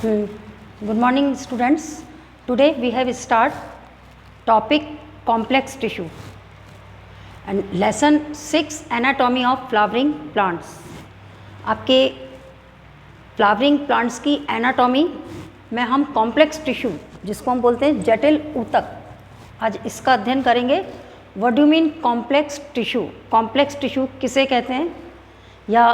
Good morning, students. Today we have start topic complex tissue and lesson 6 anatomy of flowering plants. आपके flowering plants की anatomy में हम complex tissue जिसको हम बोलते हैं जटिल ऊतक, आज इसका अध्ययन करेंगे. What do mean complex tissue? Complex tissue किसे कहते हैं या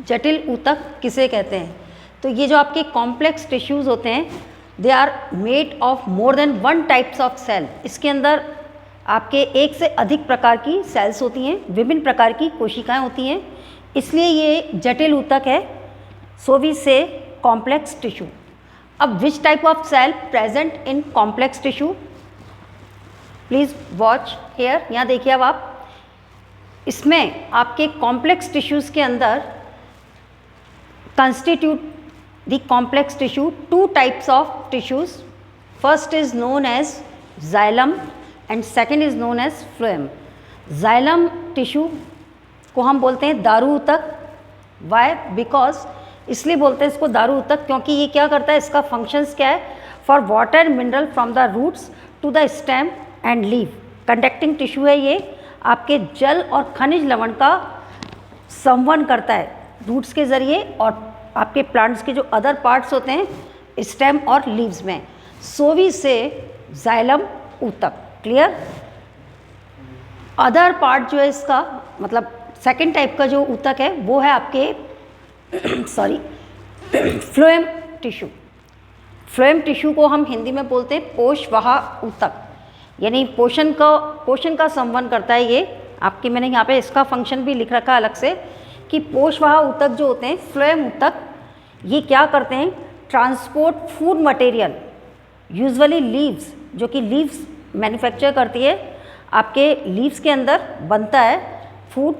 जटिल ऊतक किसे कहते हैं? तो ये जो आपके कॉम्प्लेक्स टिश्यूज़ होते हैं they are made of more than one types of cell. इसके अंदर आपके एक से अधिक प्रकार की सेल्स होती हैं, विभिन्न प्रकार की कोशिकाएं होती हैं, इसलिए ये जटिल ऊतक है. So we say complex tissue. अब which type of cell present in complex tissue? Please watch here. यहाँ देखिए अब आप, इसमें आपके कॉम्प्लेक्स टिश्यूज़ के अंदर constitute the complex tissue two types of tissues. First is known as xylem and second is known as phloem. Xylem tissue को हम बोलते हैं दारू ऊतक. Why? Because इसलिए बोलते हैं इसको दारू ऊतक क्योंकि ये क्या करता है, इसका फंक्शंस क्या है? For water mineral from the roots to the stem and leaf. Conducting tissue है ये, आपके जल और खनिज लवण का संवहन करता है रूट्स के ज़रिए और आपके प्लांट्स के जो अदर पार्ट्स होते हैं स्टेम और लीव्स में. सो वी से जाइलम ऊतक. क्लियर? अदर पार्ट जो है इसका मतलब सेकंड टाइप का जो ऊतक है वो है आपके sorry phloem tissue. Phloem tissue को हम हिंदी में बोलते हैं पोषवाहा ऊतक, यानी पोषण का संवहन करता है ये. आपके मैंने यहाँ पे इसका फंक्शन भी लिख रखा है अलग से कि पोषवाहा ऊतक जो होते हैं फ्लोएम ऊतक, ये क्या करते हैं? Transport food material, usually leaves, जो कि लीव्स मैन्युफैक्चर करती है, आपके लीव्स के अंदर बनता है फूड,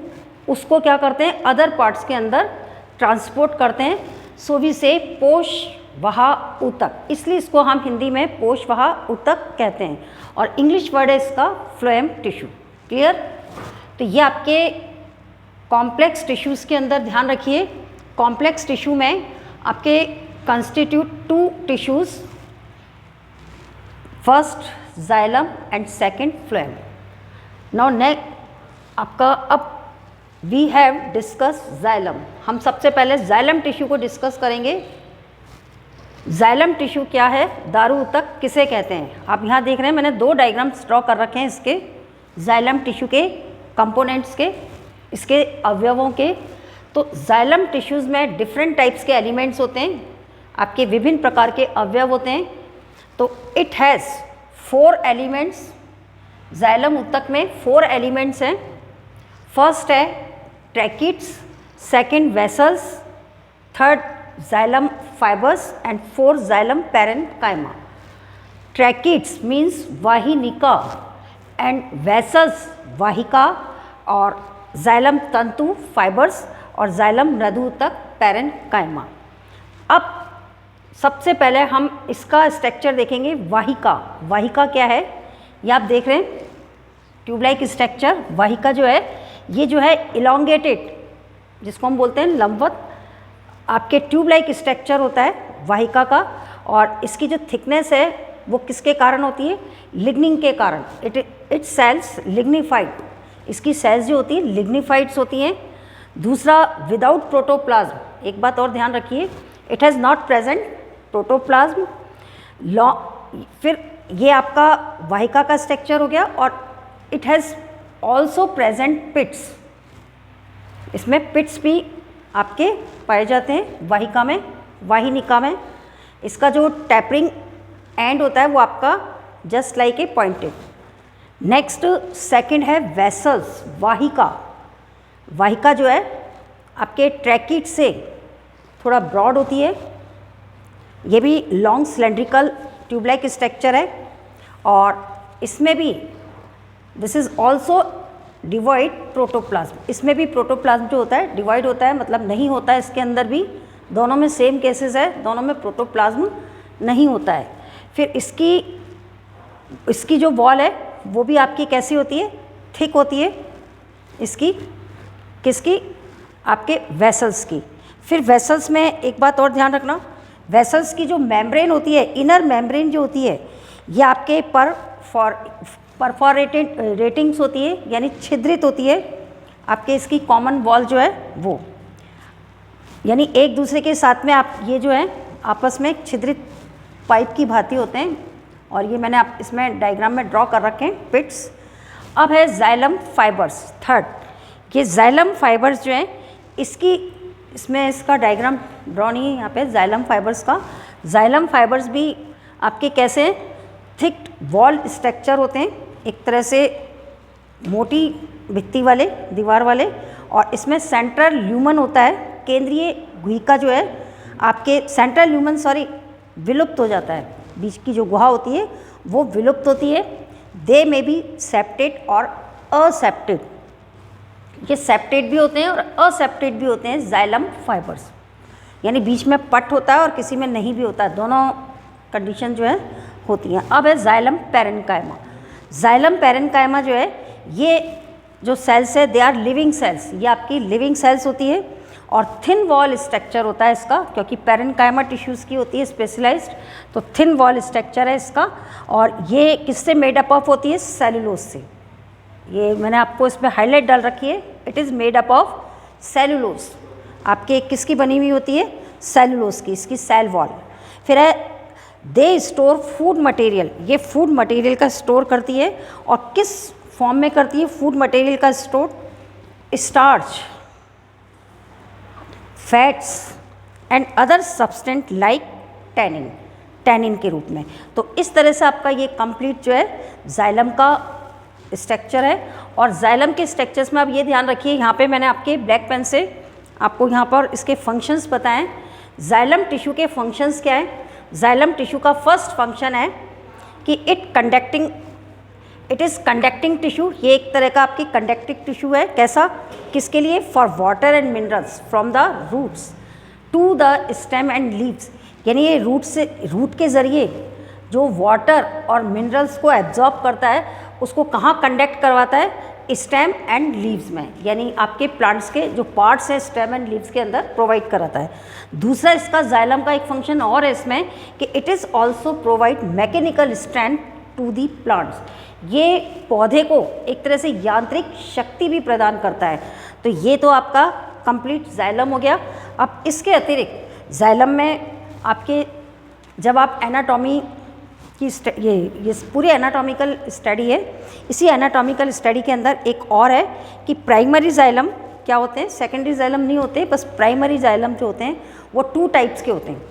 उसको क्या करते हैं अदर पार्ट्स के अंदर ट्रांसपोर्ट करते हैं. सो वी से पोषवाहा ऊतक, इसलिए इसको हम हिंदी में पोषवाहा ऊतक कहते हैं और इंग्लिश वर्ड है इसका फ्लोएम टिश्यू. क्लियर? तो ये आपके कॉम्प्लेक्स टिश्यूज़ के अंदर ध्यान रखिए. कॉम्प्लेक्स टिश्यू में आपके constitute two tissues, first xylem and second phloem. Now आपका अब वी हैव डिस्कस जाइलम. हम सबसे पहले जाइलम टिश्यू को डिस्कस करेंगे. जाइलम टिश्यू क्या है, दारू ऊतक किसे कहते हैं? आप यहाँ देख रहे हैं मैंने दो डायग्राम्स ड्रॉ कर रखे हैं इसके जाइलम टिश्यू के कंपोनेंट्स के, इसके अवयवों के. तो जाइलम टिश्यूज़ में डिफरेंट टाइप्स के एलिमेंट्स होते हैं, आपके विभिन्न प्रकार के अवयव होते हैं. तो इट हैज़ 4 एलिमेंट्स. जाइलम ऊतक में 4 एलिमेंट्स हैं. फर्स्ट है tracheids, second vessels, third xylem fibres and fourth xylem parenchyma. Tracheids means वाहिनिका एंड वेसल्स वाहिका और जाइलम तंतु फाइबर्स और जाइलम मृदु ऊतक पैरेन्काइमा. अब सबसे पहले हम इसका स्ट्रक्चर देखेंगे. वाहिका. वाहिका क्या है? ये आप देख रहे हैं ट्यूब लाइक स्ट्रक्चर. वाहिका जो है ये जो है इलोंगेटेड, जिसको हम बोलते हैं लंबवत, आपके ट्यूब लाइक स्ट्रक्चर होता है वाहिका का. और इसकी जो थिकनेस है वो किसके कारण होती है? लिग्निन के कारण. It cells lignified. इसकी सेल्स जो होती हैं लिग्निफाइड्स होती हैं. दूसरा विदाउट प्रोटोप्लाज्म. एक बात और ध्यान रखिए, it has not present protoplasm. फिर ये आपका वाहिका का स्ट्रक्चर हो गया. और इट हैज़ ऑल्सो प्रेजेंट पिट्स. इसमें पिट्स भी आपके पाए जाते हैं वाहिका में, वाहिनिका में. इसका जो टैपरिंग एंड होता है वो आपका just like a pointed. Next second है वेसल्स, वाहिका. वाहिका जो है आपके ट्रैकिड से थोड़ा ब्रॉड होती है. ये भी लॉन्ग सिलेंड्रिकल ट्यूबलाइक स्ट्रक्चर है और इसमें भी this is also divide protoplasm. इसमें भी प्रोटोप्लाज्म जो होता है डिवाइड होता है, मतलब नहीं होता है इसके अंदर भी. दोनों में सेम केसेस है, दोनों में प्रोटोप्लाज्म नहीं होता है. फिर इसकी जो वॉल है वो भी आपकी कैसी होती है? थिक होती है. इसकी किसकी? आपके वेसल्स की. फिर वेसल्स में एक बात और ध्यान रखना, वेसल्स की जो मेम्ब्रेन होती है, इनर मेम्ब्रेन जो होती है, ये आपके परफोरेटेड रेटिंग्स होती है, यानी छिद्रित होती है। आपके इसकी कॉमन वॉल जो है वो, यानी एक दूसरे के साथ में आप ये जो है आपस में छिद्रित पाइप की भांति होते हैं। और ये मैंने आप इसमें डायग्राम में ड्रॉ कर रखे हैं पिट्स। अब है जाइलम फाइबर्स, थर्ड। ये जाइलम फाइबर्स जो हैं, इसमें इसका डायग्राम ड्रॉ नहीं है यहाँ पे जाइलम फाइबर्स का। जाइलम फाइबर्स भी आपके कैसे थिक वॉल स्ट्रक्चर होते हैं, एक तरह से मोटी भित्ति वाले, दीवार वाले, और इसमें सेंट्रल ल्यूमन होता है, केंद्रीय गुहिका जो है आपके सेंट्रल ल्यूमन विलुप्त हो जाता है, बीच की जो गुहा होती है वो विलुप्त होती है। दे में बी सेप्टेड और असेप्टेड, ये सेप्टेड भी होते हैं और असेप्टेड भी होते हैं जाइलम फाइबर्स, यानी बीच में पट होता है और किसी में नहीं भी होता है, दोनों कंडीशन जो है होती हैं। अब है जाइलम पैरेन्काइमा। जाइलम पैरेन्काइमा जो है, ये जो सेल्स है दे आर लिविंग सेल्स, ये आपकी लिविंग सेल्स होती है और थिन वॉल स्ट्रक्चर होता है इसका, क्योंकि पैरेन्काइमा टिश्यूज़ की होती है स्पेशलाइज्ड, तो थिन वॉल स्ट्रक्चर है इसका। और ये किससे मेड अप ऑफ होती है? सेलुलोज से। ये मैंने आपको इसमें हाईलाइट डाल रखी है, it is made up of cellulose. आपके किसकी बनी हुई होती है? सेलुलोज की, इसकी सेल वॉल। फिर है दे स्टोर फूड मटेरियल, ये फूड मटेरियल का स्टोर करती है। और किस फॉर्म में करती है फूड मटेरियल का store? Starch, fats and other substance like tannin, tannin के रूप में। तो इस तरह से आपका ये कंप्लीट जो है जाइलम का स्ट्रक्चर है। और जाइलम के स्ट्रक्चर्स में आप ये ध्यान रखिए, यहाँ पे मैंने आपके ब्लैक पेन से आपको यहाँ पर इसके फंक्शंस बताएं। जाइलम टिश्यू के फंक्शंस क्या है? जाइलम टिश्यू का फर्स्ट फंक्शन है कि इट इज़ कंडक्टिंग टिश्यू। ये एक तरह का आपकी कंडक्टिंग टिश्यू है। कैसा? किसके लिए? For water and minerals from the roots to the stem and leaves, यानी ये रूट के ज़रिए जो वाटर और मिनरल्स को एब्जॉर्ब करता है उसको कहाँ कंडक्ट करवाता है? स्टेम एंड लीव्स में, यानी आपके प्लांट्स के जो पार्ट्स हैं स्टेम एंड लीव्स के अंदर प्रोवाइड कराता है। दूसरा इसका जाइलम का एक फंक्शन और है इसमें कि it is also provide mechanical strength to the plants, ये पौधे को एक तरह से यांत्रिक शक्ति भी प्रदान करता है। तो ये तो आपका कंप्लीट जाइलम हो गया। अब इसके अतिरिक्त जाइलम में आपके जब आप एनाटॉमी की ये पूरी एनाटॉमिकल स्टडी है, इसी एनाटॉमिकल स्टडी के अंदर एक और है कि प्राइमरी जाइलम क्या होते हैं, सेकेंडरी जाइलम नहीं होते, बस प्राइमरी जाइलम जो होते हैं वो 2 टाइप्स के होते हैं।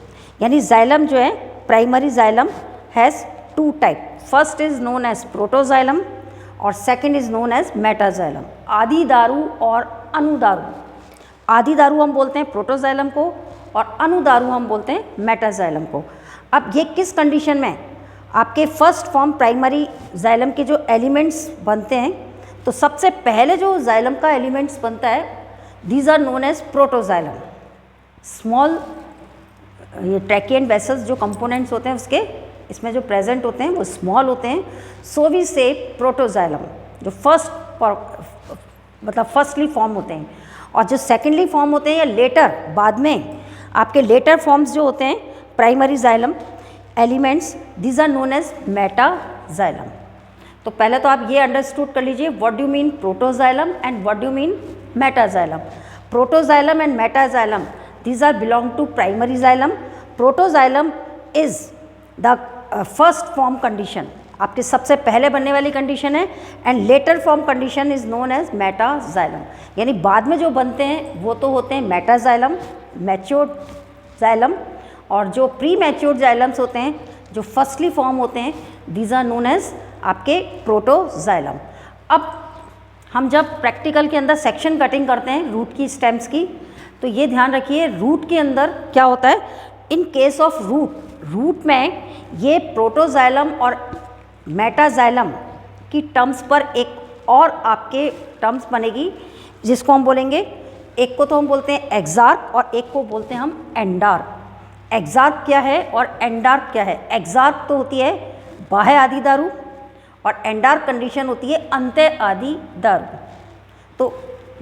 यानी जाइलम जो है primary xylem has 2 type, first is known as protoxylem और second is known as metaxylem. आदि दारू और अनुदारू, आदि दारू हम बोलते हैं प्रोटोजाइलम को और अनुदारू हम बोलते हैं मेटाजाइलम को। अब ये किस कंडीशन में? आपके फर्स्ट फॉर्म प्राइमरी जाइलम के जो एलिमेंट्स बनते हैं, तो सबसे पहले जो जाइलम का एलिमेंट्स बनता है these are known as protoxylem. Small ये ट्रैकियन वेसल्स जो कंपोनेंट्स होते हैं उसके इसमें जो प्रेजेंट होते हैं वो स्मॉल होते हैं, सो वी से प्रोटोजाइलम जो फर्स्टली फॉर्म होते हैं। और जो सेकेंडली फॉर्म होते हैं या लेटर बाद में आपके लेटर फॉर्म्स जो होते हैं primary xylem elements, these are known as metaxylem. तो पहले तो आप ये अंडरस्टूड कर लीजिए what do mean protoxylem and what do mean metaxylem. Protoxylem and metaxylem these are belong to primary xylem. Protoxylem is the first form condition, आपके सबसे पहले बनने वाली कंडीशन है, and later form condition is known as metaxylem, यानी बाद में जो बनते हैं वो तो होते हैं मेटाजाइलम, मैच्योर्ड जाइलम, और जो प्री मैच्योर्ड जाइलम्स होते हैं जो फर्स्टली फॉर्म होते हैं दीज आर नोन एज आपके प्रोटोजाइलम। अब हम जब प्रैक्टिकल के अंदर सेक्शन कटिंग करते हैं रूट की स्टेम्स की, तो ये ध्यान रखिए रूट के अंदर क्या होता है। इन केस ऑफ रूट में ये प्रोटोजाइलम और मेटाजाइलम की टर्म्स पर एक और आपके टर्म्स बनेगी जिसको हम बोलेंगे, एक को तो हम बोलते हैं एक्सार्क और एक को बोलते हैं हम एंडार्क। एक्सार्क क्या है और एंडार्क क्या है? एक्सार्क तो होती है बाह्य आदि दारू और एंडार्क कंडीशन होती है अंत्य आदि दारू। तो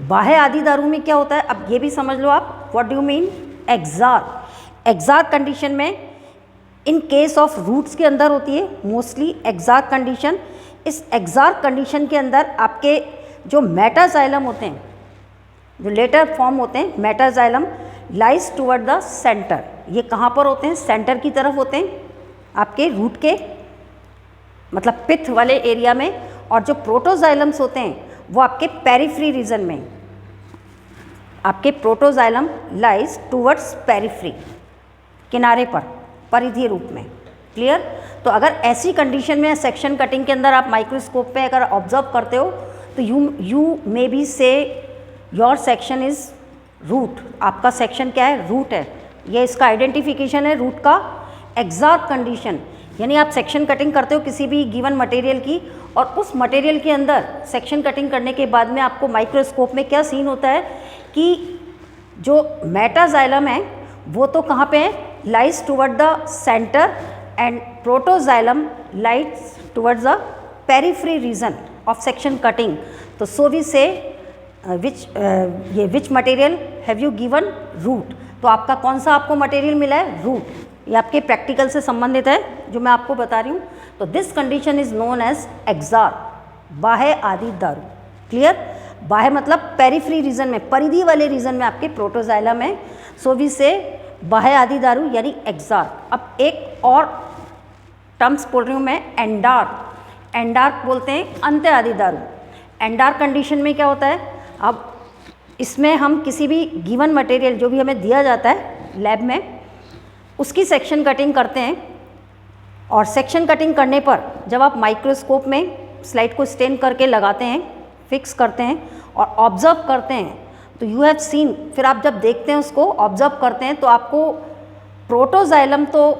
बाह्य आदि दारू में क्या होता है, अब ये भी समझ लो आप what do mean exarch. Exact condition में इन केस ऑफ रूट्स के अंदर होती है मोस्टली एग्जैक्ट कंडीशन। इस एग्जैक्ट कंडीशन के अंदर आपके जो मेटाजाइलम होते हैं, जो लेटर फॉर्म होते हैं metaxylem, lies toward the centre. ये कहाँ पर होते हैं? सेंटर की तरफ होते हैं आपके रूट के, मतलब पिथ वाले एरिया में। और जो प्रोटोजाइलम्स होते हैं वो आपके पेरिफ्री रीजन में। आपके प्रोटोजाइलम लाइज टुवर्ड्स पेरिफ्री, किनारे पर, परिधीय रूप में। क्लियर? तो अगर ऐसी कंडीशन में सेक्शन कटिंग के अंदर आप माइक्रोस्कोप पे अगर ऑब्जर्व करते हो तो यू मे बी से योर सेक्शन इज रूट। आपका सेक्शन क्या है? रूट है। ये इसका आइडेंटिफिकेशन है रूट का। एग्जैक्ट कंडीशन यानी आप सेक्शन कटिंग करते हो किसी भी गिवन मटेरियल की, और उस मटेरियल के अंदर सेक्शन कटिंग करने के बाद में आपको माइक्रोस्कोप में क्या सीन होता है कि जो मेटाजाइलम है वो तो कहाँ पे है? Lies toward the centre, and protoxylem lies towards the periphery region of section cutting. तो so we say which material have you given? Root. तो आपका कौन सा आपको मटेरियल मिला है? रूट। ये आपके प्रैक्टिकल से संबंधित है जो मैं आपको बता रही हूँ। तो this condition is known as exact, बाह्य आदि दारू। क्लियर? बाह्य मतलब पेरिफ्री रीजन में, परिधि वाले रीजन में आपके प्रोटोजाइलम है। सो वी से बाह्य आदि दारू यानी एग्जैक्ट। अब एक और टर्म्स बोल रही हूँ मैं, एंडार्क। एंडार्क बोलते हैं अंत्य आदि दारू। एंडार्क कंडीशन में क्या होता है? अब इसमें हम किसी भी गिवन मटेरियल जो भी हमें दिया जाता है लैब में, उसकी सेक्शन कटिंग करते हैं। और सेक्शन कटिंग करने पर जब आप माइक्रोस्कोप में स्लाइड को स्टेन करके लगाते हैं, फिक्स करते हैं और ऑब्जर्व करते हैं, तो यू हैव सीन, फिर आप जब देखते हैं उसको ऑब्जर्व करते हैं तो आपको प्रोटोजाइलम तो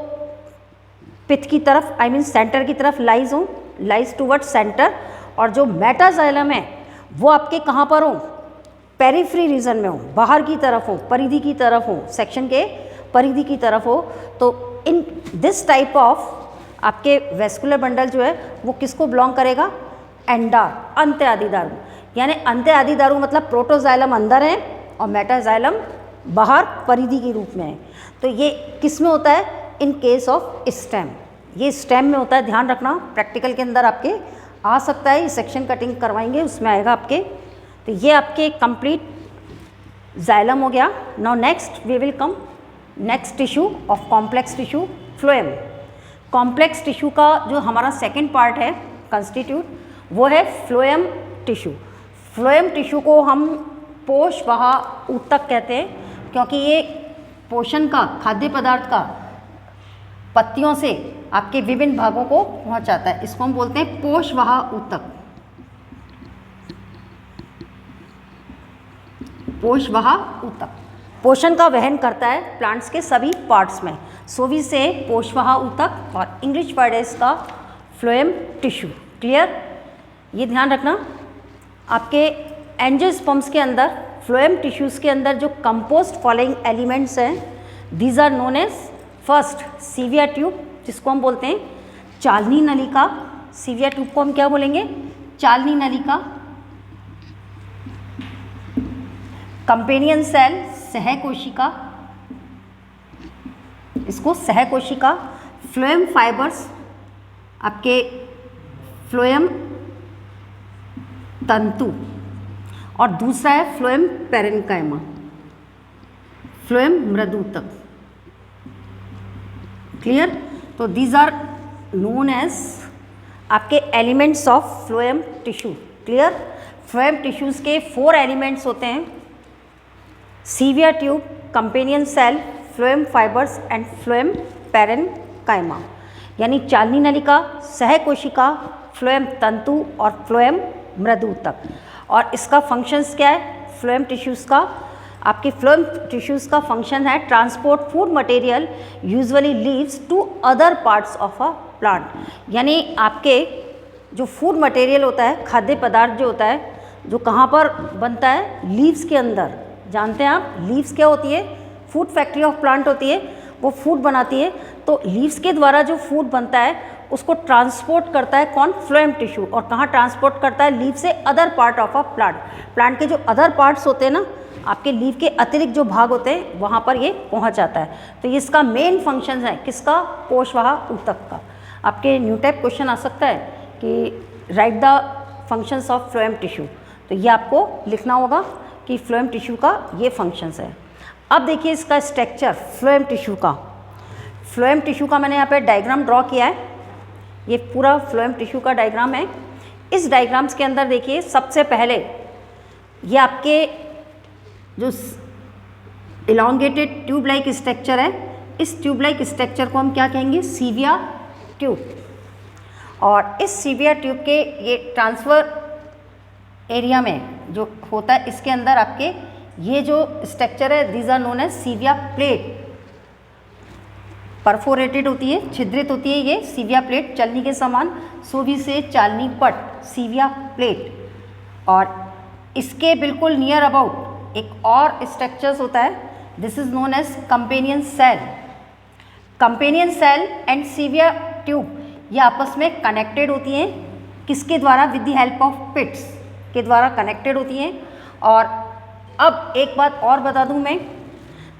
पिथ की तरफ, आई मीन सेंटर की तरफ लाइज टुवर्ड सेंटर, और जो मेटाजाइलम है वो आपके कहाँ पर हो? पेरिफ्री रीजन में हो, बाहर की तरफ हो, परिधि की तरफ हो, सेक्शन के परिधि की तरफ हो। तो इन दिस टाइप ऑफ आपके वेस्कुलर बंडल जो है वो किसको बिलोंग करेगा? एंडार, अंत्य आदि दारू। यानी अंत्य आदि दारू मतलब प्रोटोजाइलम अंदर है और मेटाजाइलम बाहर परिधि के रूप में है। तो ये किस में होता है? इन केस ऑफ स्टेम। ये स्टेम में होता है, ध्यान रखना। प्रैक्टिकल के अंदर आपके आ सकता है, ये सेक्शन कटिंग करवाएंगे उसमें आएगा आपके। तो ये आपके कंप्लीट जाइलम हो गया। Now next we will come next tissue of complex tissue, phloem. Complex tissue का जो हमारा सेकेंड पार्ट है कंस्टिट्यूट, वो है फ्लोएम टिश्यू। फ्लोएम टिश्यू को हम पोषवाहा ऊतक कहते हैं क्योंकि ये पोषण का, खाद्य पदार्थ का पत्तियों से आपके विभिन्न भागों को पहुंचाता है। इसको हम बोलते हैं पोषवाहा ऊतक। पोषवाहा ऊतक पोषण का वहन करता है प्लांट्स के सभी पार्ट्स में। सो वी से पोषवाहा ऊतक, और इंग्लिश वर्ड है इसका फ्लोएम टिश्यू। क्लियर? ये ध्यान रखना। आपके एंजियोस्पर्म्स के अंदर, फ्लोएम टिश्यूज़ के अंदर जो कंपोस्ट फॉलोइंग एलिमेंट्स हैं, these are known as first sieve tube, जिसको हम बोलते हैं चालनी नलिका। सीविया ट्यूब को हम क्या बोलेंगे? चालनी नलिका। कंपेनियन सेल, सहकोशिका, इसको सहकोशिका। फ्लोएम फाइबर्स, आपके फ्लोएम तंतु, और दूसरा है फ्लोएम पेरेन्काइमा, फ्लोएम मृदूतक। क्लियर? तो दीज आर नोन एज आपके elements of phloem tissue. Clear? Phloem tissues के 4 एलिमेंट्स होते हैं: sieve tube, companion cell, phloem fibres and phloem parenchyma. यानी चालनी नलिका, सहकोशिका, फ्लोएम तंतु और फ्लोएम मृदूतक। और इसका फंक्शंस क्या है? फ्लोएम टिश्यूज़ का, आपके फ्लोएम टिश्यूज़ का फंक्शन है transport food material usually leaves to other parts of a plant. यानी आपके जो फूड मटेरियल होता है, खाद्य पदार्थ जो होता है, जो कहाँ पर बनता है? लीव्स के अंदर। जानते हैं आप लीव्स क्या होती है? फूड फैक्ट्री ऑफ प्लांट होती है, वो फूड बनाती है। तो लीव्स के द्वारा जो फूड बनता है उसको ट्रांसपोर्ट करता है कौन? Phloem tissue. और कहाँ ट्रांसपोर्ट करता है? लीव से other part of a plant. Plant के जो अदर पार्ट्स होते हैं ना, आपके लीफ के अतिरिक्त जो भाग होते हैं वहाँ पर ये पहुँच जाता है। तो ये इसका मेन फंक्शन है किसका, कोशवाह ऊतक का। आपके न्यू टाइप क्वेश्चन आ सकता है कि right the functions of phloem tissue, तो ये आपको लिखना होगा कि फ्लोएम टिश्यू का ये फंक्शंस है। अब देखिए इसका स्ट्रक्चर फ्लोएम टिश्यू का। फ्लोएम टिश्यू का मैंने यहाँ पे डायग्राम ड्रॉ किया है, ये पूरा फ्लोएम टिश्यू का डायग्राम है। इस डायग्राम्स के अंदर देखिए सबसे पहले ये आपके जो इलॉन्गेटेड ट्यूब लाइक स्ट्रक्चर है, इस ट्यूब लाइक स्ट्रक्चर को हम क्या कहेंगे, सीविया ट्यूब। और इस सीविया ट्यूब के ये ट्रांसफर एरिया में जो होता है, इसके अंदर आपके ये जो स्ट्रक्चर है these are known as sieve plate. Perforated होती है, छिद्रित होती है ये सीविया प्लेट, चलनी के समान, सोवी से चालनी पट, सीविया प्लेट। और इसके बिल्कुल नियर अबाउट एक और स्ट्रक्चर्स होता है, this is known as companion cell. Companion cell and sieve tube ये आपस में कनेक्टेड होती हैं, किसके द्वारा, with the help of pits के द्वारा कनेक्टेड होती हैं। और अब एक बात और बता दूं मैं,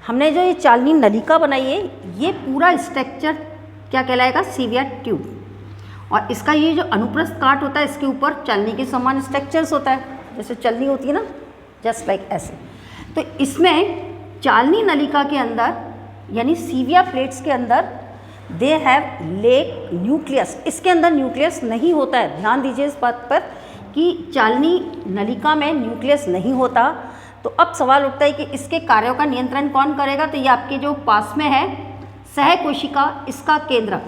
हमने जो ये चालनी नलिका बनाई है, ये पूरा स्ट्रक्चर क्या कहलाएगा, सीविया ट्यूब। और इसका ये जो अनुप्रस्थ काट होता है, इसके ऊपर चलनी के समान स्ट्रक्चर्स होता है, जैसे चलनी होती है ना, जस्ट लाइक ऐसे। तो इसमें चालनी नलिका के अंदर यानी सीविया प्लेट्स के अंदर दे हैव लेक न्यूक्लियस, इसके अंदर न्यूक्लियस नहीं होता है। ध्यान दीजिए इस बात पर कि चालनी नलिका में न्यूक्लियस नहीं होता। तो अब सवाल उठता है कि इसके कार्यों का नियंत्रण कौन करेगा, तो ये आपके जो पास में है सहकोशिका, इसका केंद्रक,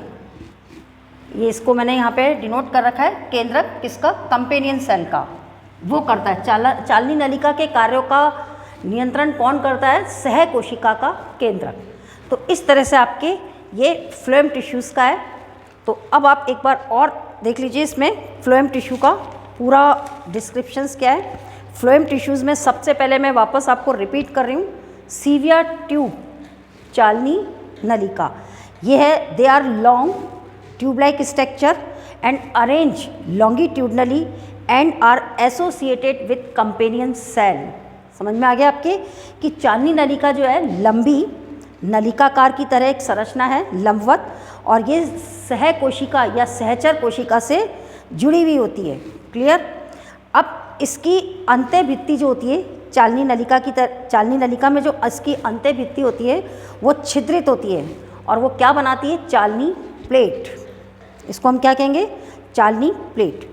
ये इसको मैंने यहाँ पे डिनोट कर रखा है, केंद्रक किसका, कंपेनियन सेल का, वो करता है। चालनी नलिका के कार्यों का नियंत्रण कौन करता है, सहकोशिका का केंद्रक। तो इस तरह से आपके ये फ्लोएम टिश्यूज़ का है। तो अब आप एक बार और देख लीजिए इसमें फ्लोएम टिश्यू का पूरा डिस्क्रिप्शंस क्या है। फ्लोएम टिश्यूज़ में सबसे पहले मैं वापस आपको रिपीट कर रही हूँ, सीविया ट्यूब, चालनी नलिका, ये है, they are long tube like structure and arrange longitudinally and are associated with companion cell. समझ में आ गया आपके कि चालनी नलिका जो है लंबी नलिकाकार की तरह एक संरचना है, लंबवत, और ये सहकोशिका या सहचर कोशिका से जुड़ी हुई होती है। क्लियर। अब इसकी अंत्य भित्ति जो होती है चालनी नलिका की तरह, चालनी नलिका में जो इसकी अंत्य भित्ति होती है वो छिद्रित होती है और वो क्या बनाती है, चालनी प्लेट। इसको हम क्या कहेंगे, चालनी प्लेट।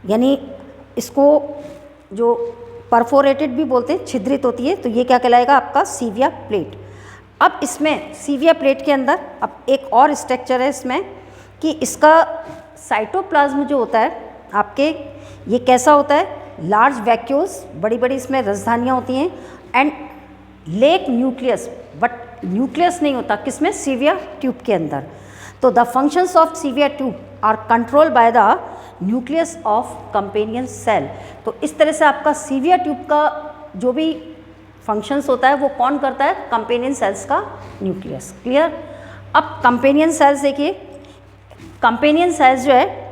यानी इसको जो परफोरेटेड भी बोलते हैं, छिद्रित होती है, तो ये क्या कहलाएगा आपका, सीविया प्लेट। अब इसमें सीविया प्लेट के अंदर अब एक और स्ट्रक्चर है इसमें कि इसका साइटोप्लाज्म जो होता है आपके, ये कैसा होता है, लार्ज वैक्यूल्स, बड़ी बड़ी इसमें राजधानियाँ होती हैं, and lack nucleus, but nucleus नहीं होता किसमें, सीविया ट्यूब के अंदर। तो the functions of sieve tube are control by the nucleus of companion cell. तो इस तरह से आपका सीविया ट्यूब का जो भी फंक्शंस होता है वो कौन करता है, कंपेनियन सेल्स का न्यूक्लियस। क्लियर। अब कंपेनियन सेल्स देखिए, कंपेनियन सेल्स जो है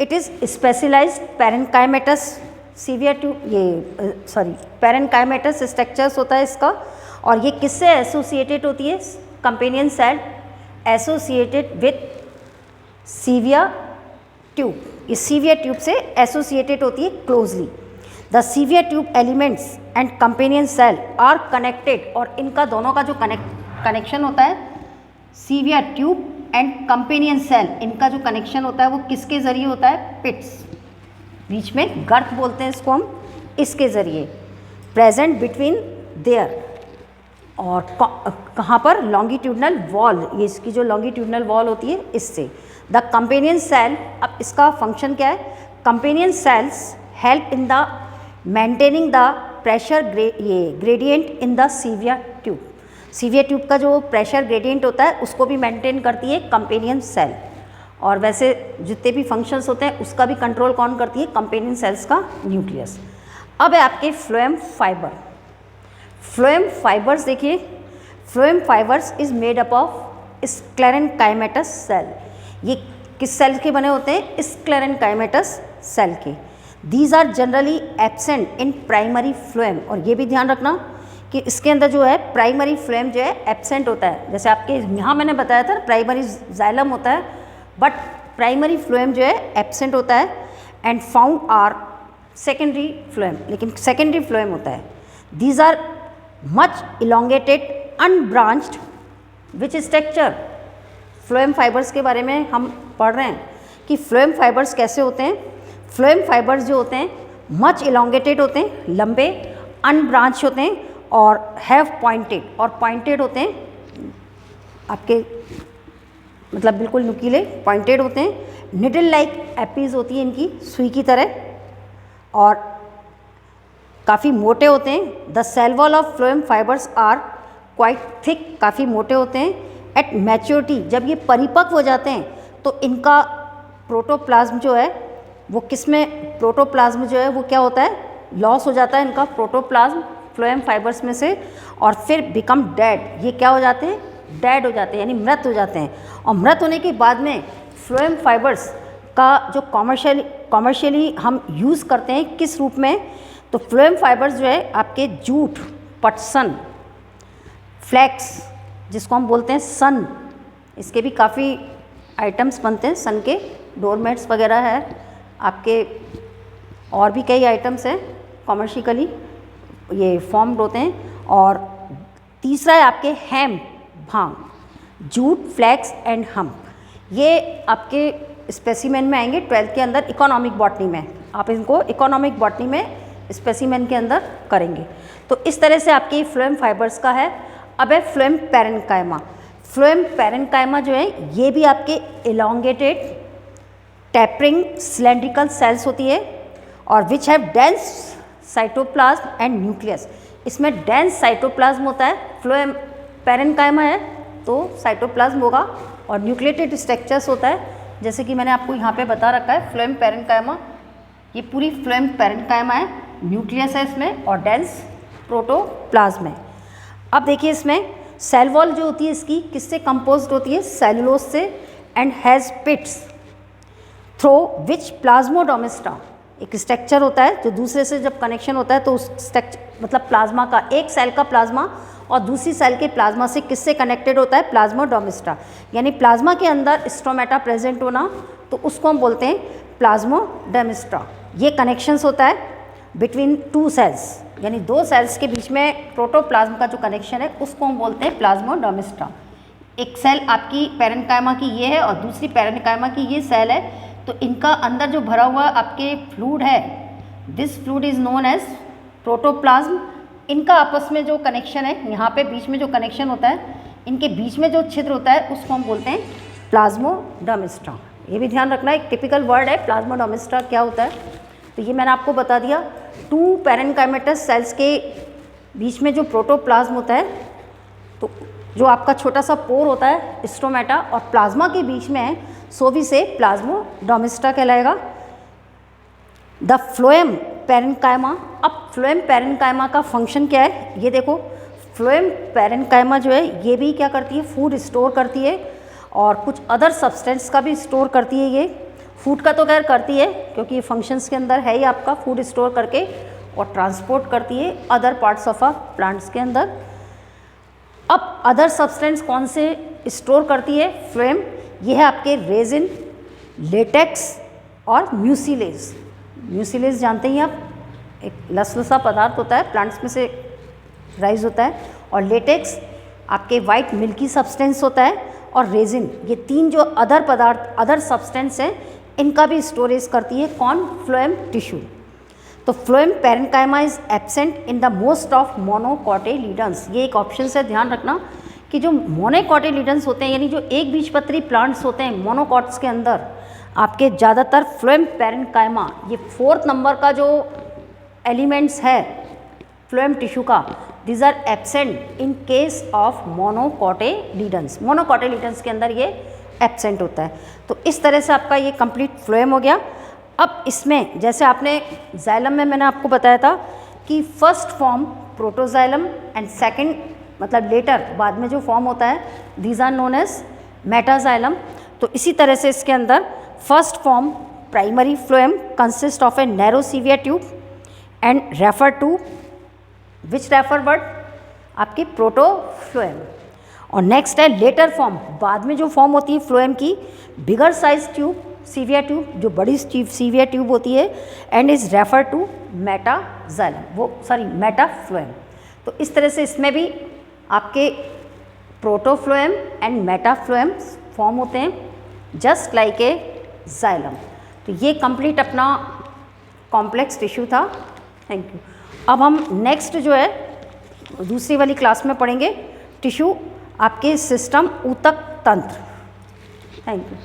it is specialised parenchymatous sieve tube, ये सॉरी पैरेन्काइमेटस स्ट्रक्चर्स होता है इसका। और ये किससे एसोसिएटेड होती है, companion cell associated with sieve tube, इस सीविया ट्यूब से एसोसिएटेड होती है closely. The sieve tube elements and companion cell are connected, और इनका दोनों का जो कनेक्शन होता है, sieve tube and companion cell, इनका जो कनेक्शन होता है वो किसके ज़रिए होता है, पिट्स, बीच में गर्त बोलते हैं इसको हम, इसके ज़रिए प्रेजेंट बिटवीन देयर, और कहाँ पर, लॉन्गिट्यूडनल वॉल, ये इसकी जो लॉन्गिट्यूडनल वॉल होती है इससे। द कंपेनियन सेल, अब इसका फंक्शन क्या है, companion sales help in the maintaining the pressure gradient in the sieve tube. सीविया tube का जो प्रेशर ग्रेडियंट होता है उसको भी मेंटेन करती है कंपेनियन सेल। और वैसे जितने भी फंक्शंस होते हैं उसका भी कंट्रोल कौन करती है, कंपेनियन सेल्स का न्यूक्लियस। अब है आपके फ्लोएम फाइबर। फ्लोएम फाइबर्स देखिए, phloem fibres is made up of sclerenchymatous cell. ये किस सेल के बने होते हैं, स्क्लेरेनकाइमेटस सेल के। These are generally absent in primary phloem, और ये भी ध्यान रखना कि इसके अंदर जो है प्राइमरी फ्लोएम जो है एब्सेंट होता है। जैसे आपके यहाँ मैंने बताया था प्राइमरी जाइलम होता है, बट प्राइमरी फ्लोएम जो है एब्सेंट होता है। And found are secondary phloem, लेकिन सेकेंडरी फ्लोएम होता है। These are much elongated unbranched which structure. Phloem fibres के बारे में हम पढ़ रहे हैं कि फ्लोएम फाइबर्स कैसे होते हैं। फ्लोएम फाइबर्स जो होते हैं मच इलोंगेटेड होते हैं, लंबे, अनब्रांच होते हैं और हैव पॉइंटेड, और पॉइंटेड होते हैं आपके मतलब बिल्कुल नुकीले पॉइंटेड होते हैं। निडल लाइक एपीज होती है इनकी, सुई की तरह, और काफ़ी मोटे होते हैं। The cell wall of phloem fibres are quite thick, काफ़ी मोटे होते हैं। एट मैच्योरिटी, जब ये परिपक्व हो जाते हैं तो इनका प्रोटोप्लाज्म जो है वो किसमें, प्रोटोप्लाज्म जो है वो क्या होता है, लॉस हो जाता है इनका प्रोटोप्लाज्म फ्लोएम फाइबर्स में से, और फिर बिकम डेड। ये क्या हो जाते हैं, डेड हो जाते हैं, यानी मृत हो जाते हैं। और मृत होने के बाद में फ्लोएम फाइबर्स का जो कॉमर्शियली हम यूज़ करते हैं किस रूप में, तो फ्लोएम फाइबर्स जो है आपके जूट, पटसन, फ्लैक्स जिसको हम बोलते हैं सन, इसके भी काफ़ी आइटम्स बनते हैं, सन के डोरमेट्स वगैरह है आपके, और भी कई आइटम्स हैं कॉमर्शियली ये फॉर्म्ड होते हैं। और तीसरा है आपके हेम्प, भांग, जूट, फ्लैक्स एंड हम्प। ये आपके स्पेसिमेन में आएंगे 12th के अंदर, इकोनॉमिक बॉटनी में। आप इनको इकोनॉमिक बॉटनी में स्पेसिमेन के अंदर करेंगे। तो इस तरह से आपके फ्लोएम फाइबर्स का है। अब है फ्लोएम पैरेन्काइमा। फ्लोएम पैरेन्काइमा जो है ये भी आपके इलोंगेटेड टैपरिंग सिलेंड्रिकल सेल्स होती है, और which have dense cytoplasm and nucleus. इसमें डेंस साइटोप्लाज्म होता है। फ्लोएम पैरेन्काइमा है तो साइटोप्लाज्म होगा, और न्यूक्लिएटेड स्ट्रक्चर्स होता है, जैसे कि मैंने आपको यहाँ पे बता रखा है। फ्लोएम पैरेन्काइमा, ये पूरी फ्लोएम पैरेन्काइमा है, न्यूक्लियस है इसमें और डेंस प्रोटोप्लाज्म है। अब देखिए इसमें सेल वॉल जो होती है इसकी किससे कंपोज्ड होती है, सेलुलोज से, एंड हैज़ पिट्स थ्रो विच प्लाज्मोडोमिस्टा, एक स्ट्रक्चर होता है जो दूसरे से जब कनेक्शन होता है तो उस स्ट्रक्चर मतलब प्लाज्मा का, एक सेल का प्लाज्मा और दूसरी सेल के प्लाज्मा से किससे कनेक्टेड होता है, प्लाज्मोडोमिस्टा, यानी प्लाज्मा के अंदर स्ट्रोमेटा प्रेजेंट होना, तो उसको हम बोलते हैं प्लाज्मोडोमिस्टा। ये कनेक्शंस होता है बिटवीन टू सेल्स, यानी दो सेल्स के बीच में प्रोटोप्लाज्म का जो कनेक्शन है उसको हम बोलते हैं प्लाज्मोडोमिस्टा। एक सेल आपकी पैरेन्काइमा की ये है और दूसरी पैरेन्काइमा की ये सेल है, तो इनका अंदर जो भरा हुआ आपके फ्लूइड है, this fluid is known as protoplasm. इनका आपस में जो कनेक्शन है, यहाँ पे बीच में जो कनेक्शन होता है, इनके बीच में जो छिद्र होता है उसको हम बोलते हैं प्लाज्मोडोमिस्टा। ये भी ध्यान रखना, एक टिपिकल वर्ड है प्लाज्मोडोमिस्टा क्या होता है, तो ये मैंने आपको बता दिया। टू पैरेन्काइमेटस सेल्स के बीच में जो प्रोटोप्लाज्म होता है, तो जो आपका छोटा सा पोर होता है स्ट्रोमेटा और प्लाज्मा के बीच में है, सो भी से प्लाज्मोडोमिस्टा कहलाएगा। द फ्लोएम पैरेन्काइमा, अब फ्लोएम पैरेन्काइमा का फंक्शन क्या है ये देखो। फ्लोएम पैरेन्काइमा जो है ये भी क्या करती है, फूड स्टोर करती है और कुछ अदर सब्सटेंस का भी स्टोर करती है। ये फूड का तो खैर करती है क्योंकि ये फंक्शंस के अंदर है ही आपका, फूड स्टोर करके और ट्रांसपोर्ट करती है other parts of a plants के अंदर। अब अदर सब्सटेंस कौन से स्टोर करती है फ्लोएम, ये है आपके रेजिन, लेटेक्स और म्यूसिलेज। म्यूसिलेज जानते ही आप, एक लसलसा पदार्थ होता है प्लांट्स में से राइज होता है, और लेटेक्स आपके वाइट मिल्की सब्सटेंस होता है, और रेजिन, ये तीन जो अदर पदार्थ अदर सब्सटेंस हैं इनका भी स्टोरेज करती है कौन, फ्लोएम टिश्यू। तो phloem parenchyma is absent in the most of monocotyledons. ये एक ऑप्शन से ध्यान रखना कि जो मोनोकोटिलीडन्स होते हैं, यानी जो एक बीजपत्री प्लांट्स होते हैं मोनोकॉट्स के अंदर, आपके ज़्यादातर फ्लोएम पैरेन्काइमा, ये 4th नंबर का जो एलिमेंट्स है फ्लोएम टिश्यू का, these are absent in case of monocotyledons. Monocotyledons के अंदर ये एब्सेंट होता है। तो इस तरह से आपका ये कंप्लीट फ्लोएम हो गया। अब इसमें जैसे आपने जाइलम में मैंने आपको बताया था कि first form protoxylem and second मतलब लेटर बाद में जो फॉर्म होता है, these are known as metaxylem. तो इसी तरह से इसके अंदर first form primary phloem consist of a narrow sieve tube and refer to which refer word, आपकी प्रोटोफ्लोएम। और नेक्स्ट है लेटर फॉर्म, बाद में जो फॉर्म होती है फ्लोएम की, bigger size tube, sieve tube, जो बड़ी सीवियर ट्यूब होती है, and is refer to metaphloem. तो इस तरह से इसमें भी आपके प्रोटोफ्लोएम एंड मेटाफ्लोएम फॉर्म होते हैं जस्ट लाइक ए जाइलम। तो ये कंप्लीट अपना कॉम्प्लेक्स टिश्यू था। Thank you. अब हम नेक्स्ट जो है दूसरी वाली क्लास में पढ़ेंगे टिश्यू आपके सिस्टम ऊतक तंत्र। Thank you.